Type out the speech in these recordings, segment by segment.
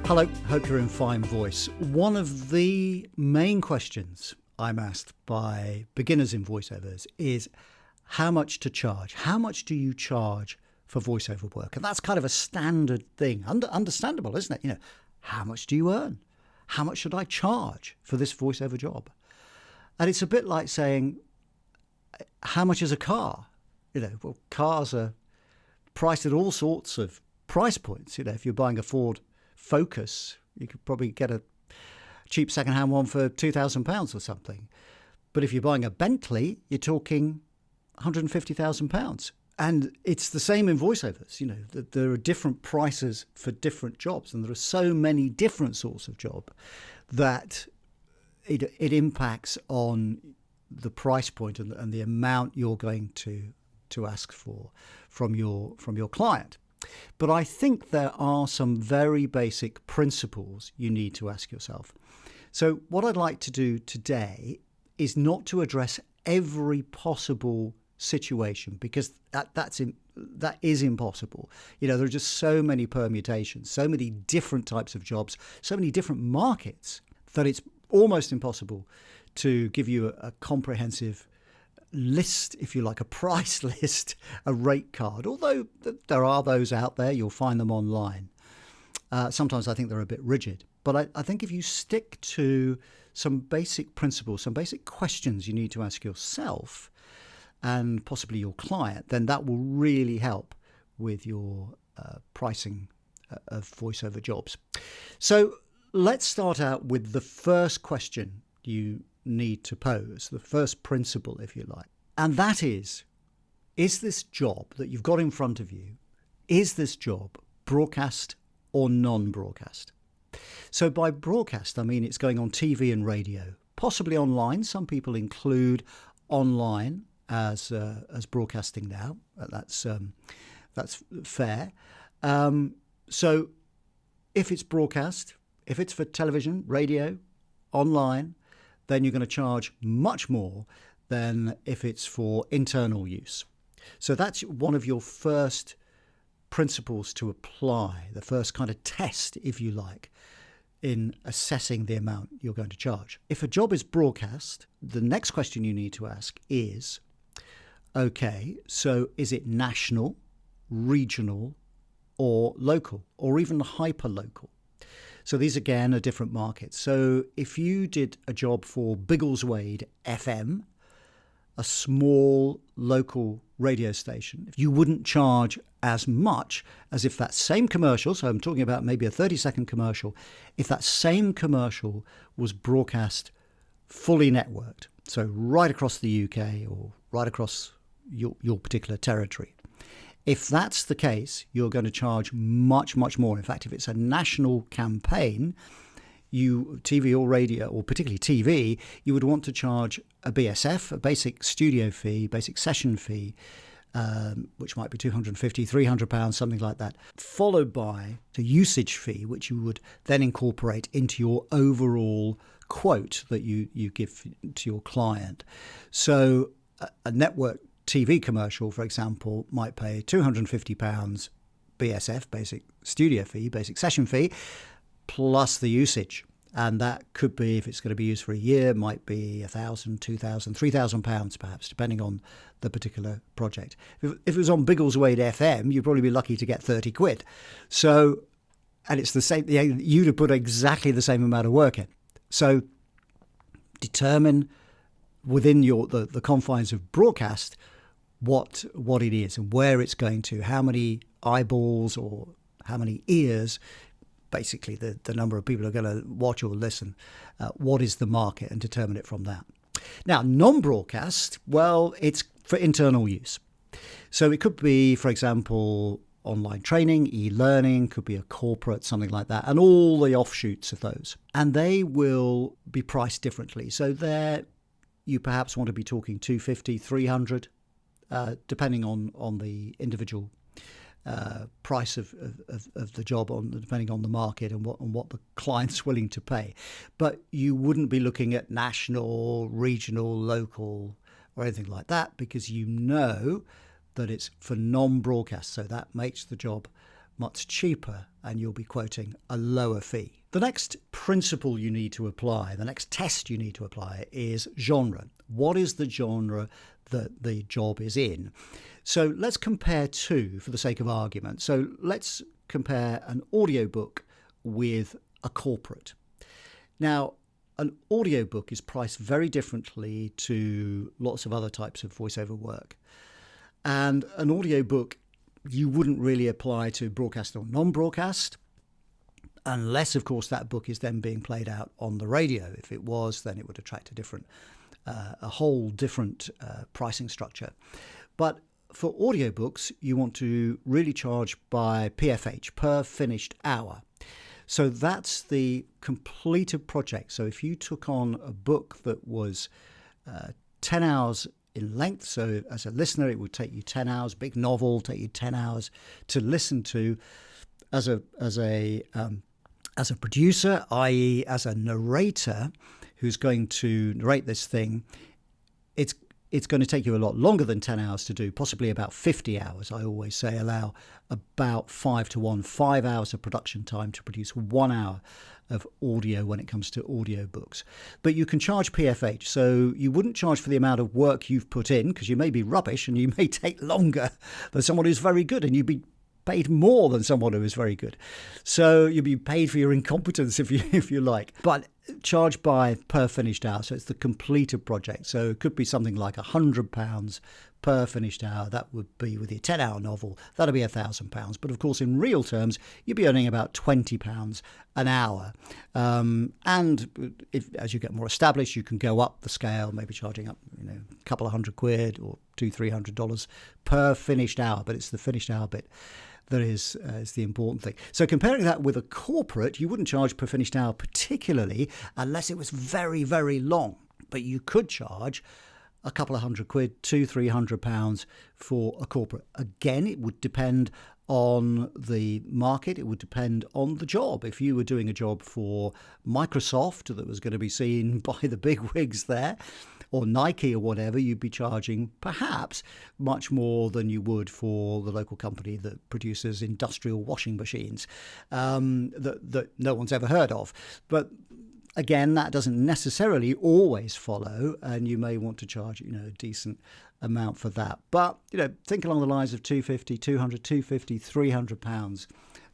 Hello, hope you're in fine voice. One of the main questions I'm asked by beginners in voiceovers is how much to charge. How much do you charge for voiceover work? And that's kind of a standard thing. Understandable, isn't it? You know, how much do you earn? How much should I charge for this voiceover job? And it's a bit like saying, how much is a car? You know, well, cars are priced at all sorts of price points. You know, if you're buying a Ford Focus, you could probably get a cheap second-hand one for £2,000 or something. But if you're buying a Bentley, you're talking £150,000. And it's the same in voiceovers. You know, there are different prices for different jobs, and there are so many different sorts of job that it impacts on the price point and the amount you're going to ask for from your client. But I think there are some very basic principles you need to ask yourself. So what I'd like to do today is not to address every possible situation, because that is impossible. You know, there are just so many permutations, so many different types of jobs, so many different markets, that it's almost impossible to give you a comprehensive list, if you like, a price list, a rate card. Although there are those out there, you'll find them online. Sometimes I think they're a bit rigid. But I think if you stick to some basic principles, some basic questions you need to ask yourself and possibly your client, then that will really help with your pricing of voiceover jobs. So let's start out with the first question you need to pose, the first principle, if you like. And that is this job that you've got in front of you, is this job broadcast or non-broadcast? So by broadcast, I mean it's going on TV and radio, possibly online. Some people include online as broadcasting now. That's fair. So if it's broadcast, if it's for television, radio, online, then you're going to charge much more than if it's for internal use. So that's one of your first principles to apply, the first kind of test, if you like, in assessing the amount you're going to charge. If a job is broadcast, the next question you need to ask is, okay, so is it national, regional, or local, or even hyper-local? So these, again, are different markets. So if you did a job for Biggleswade FM, a small local radio station, you wouldn't charge as much as if that same commercial, so I'm talking about maybe a 30-second commercial, if that same commercial was broadcast fully networked, so right across the UK or right across your particular territory. If that's the case, you're going to charge much, much more. In fact, if it's a national campaign, TV or radio, or particularly TV, you would want to charge a BSF, a basic studio fee, basic session fee, which might be £250, £300, something like that, followed by the usage fee, which you would then incorporate into your overall quote that you give to your client. So a network TV commercial, for example, might pay £250 BSF, basic studio fee, basic session fee, plus the usage. And that could be, if it's going to be used for a year, might be £1,000, £2,000, £3,000 perhaps, depending on the particular project. If it was on Biggleswade FM, you'd probably be lucky to get 30 quid. So, and it's the same, you'd have put exactly the same amount of work in. So determine within the confines of broadcast what it is and where it's going to, how many eyeballs or how many ears, basically the number of people who are going to watch or listen, what is the market, and determine it from that. Now, non-broadcast, well, it's for internal use. So it could be, for example, online training, e-learning, could be a corporate, something like that, and all the offshoots of those. And they will be priced differently. So there you perhaps want to be talking 250, 300, depending on the individual price of the job, depending on the market and what the client's willing to pay. But you wouldn't be looking at national, regional, local, or anything like that, because you know that it's for non-broadcast. So that makes the job much cheaper and you'll be quoting a lower fee. The next principle you need to apply, the next test you need to apply is genre. What is the genre that the job is in? So let's compare two for the sake of argument. So let's compare an audiobook with a corporate. Now, an audiobook is priced very differently to lots of other types of voiceover work. And an audiobook you wouldn't really apply to broadcast or non-broadcast, unless, of course, that book is then being played out on the radio. If it was, then it would attract a whole different pricing structure. But for audiobooks, you want to really charge by PFH, per finished hour. So that's the completed project. So if you took on a book that was 10 hours in length, so as a listener, it would take you 10 hours, big novel, take you 10 hours to listen to. As a producer, i.e. as a narrator who's going to narrate this thing, it's going to take you a lot longer than 10 hours to do, possibly about 50 hours. I always say allow about 5 to 1, 5 hours of production time to produce 1 hour of audio when it comes to audiobooks. But you can charge PFH, so you wouldn't charge for the amount of work you've put in, because you may be rubbish and you may take longer than someone who's very good, and you'd be paid more than someone who is very good. So you'll be paid for your incompetence if you like. But charged by per finished hour, so it's the completed project. So it could be something like £100 per finished hour. That would be with your 10-hour novel. That'll be £1,000. But of course, in real terms, you'd be earning about £20 an hour. And as you get more established, you can go up the scale, maybe charging up a couple of £100 or $200-300 per finished hour. But it's the finished hour bit that is the important thing. So comparing that with a corporate, you wouldn't charge per finished hour particularly unless it was very, very long. But you could charge a couple of £100, £200-300 for a corporate. Again, it would depend on the market. It would depend on the job. If you were doing a job for Microsoft that was going to be seen by the big wigs there, or Nike or whatever, you'd be charging perhaps much more than you would for the local company that produces industrial washing machines that no one's ever heard of. But again, that doesn't necessarily always follow, and you may want to charge a decent amount for that. But think along the lines of £250, £200, £250,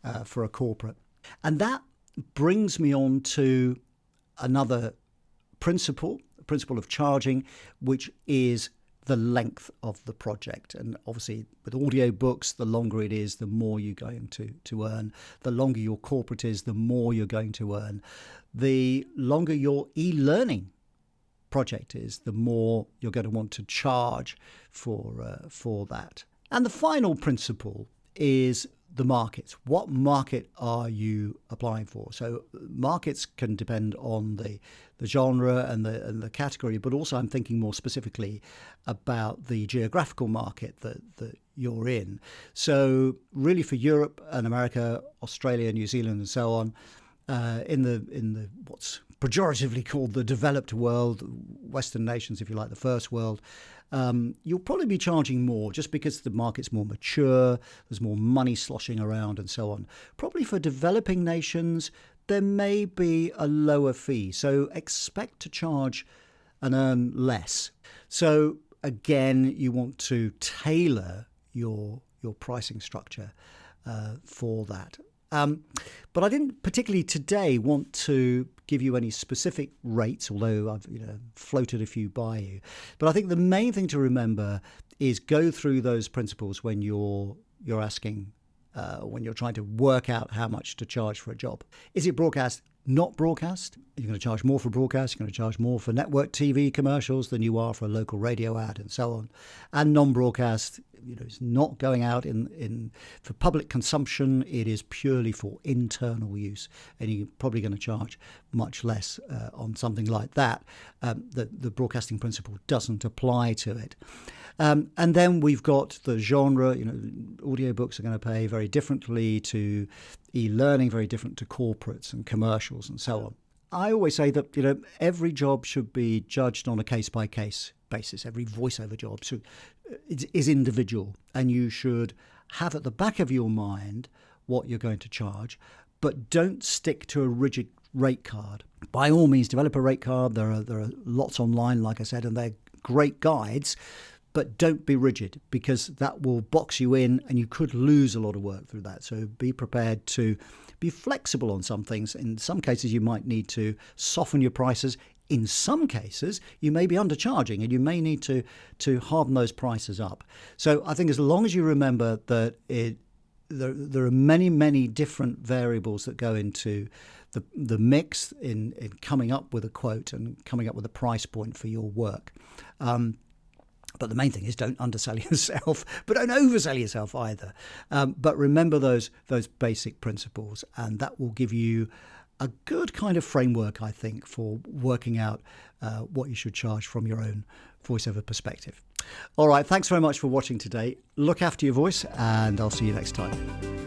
£300 for a corporate. And that brings me on to another principle of charging, which is the length of the project. And obviously with audiobooks, the longer it is, the more you're going to earn. The longer your corporate is, the more you're going to earn. The longer your e-learning project is, the more you're going to want to charge for that. And the final principle is the markets. What market are you applying for? So markets can depend on the genre and the category, but also I'm thinking more specifically about the geographical market that you're in. So really for Europe and America, Australia, New Zealand and so on, in the what's pejoratively called the developed world, Western nations, if you like, the first world, you'll probably be charging more just because the market's more mature, there's more money sloshing around and so on. Probably for developing nations, there may be a lower fee. So expect to charge and earn less. So again, you want to tailor your pricing structure for that. But I didn't particularly today want to give you any specific rates, although I've floated a few by you. But I think the main thing to remember is go through those principles when you're asking, when you're trying to work out how much to charge for a job. Is it broadcast? Not broadcast? You're going to charge more for broadcast. You're going to charge more for network TV commercials than you are for a local radio ad and so on. And non-broadcast, it's not going out for public consumption. It is purely for internal use, and you're probably going to charge much less on something like that. The broadcasting principle doesn't apply to it. And then we've got the genre. Audiobooks are going to pay very differently to e-learning, very different to corporates and commercials and so on. I always say that every job should be judged on a case-by-case basis. Every voiceover job is individual, and you should have at the back of your mind what you're going to charge, but don't stick to a rigid rate card. By all means, develop a rate card. There are lots online, like I said, and they're great guides, but don't be rigid, because that will box you in and you could lose a lot of work through that. So be prepared to be flexible on some things. In some cases, you might need to soften your prices. In some cases, you may be undercharging and you may need to harden those prices up. So I think as long as you remember that there are many, many different variables that go into the mix in coming up with a quote and coming up with a price point for your work. But the main thing is don't undersell yourself, but don't oversell yourself either. But remember those basic principles, and that will give you a good kind of framework, I think, for working out what you should charge from your own voiceover perspective. All right, thanks very much for watching today. Look after your voice, and I'll see you next time.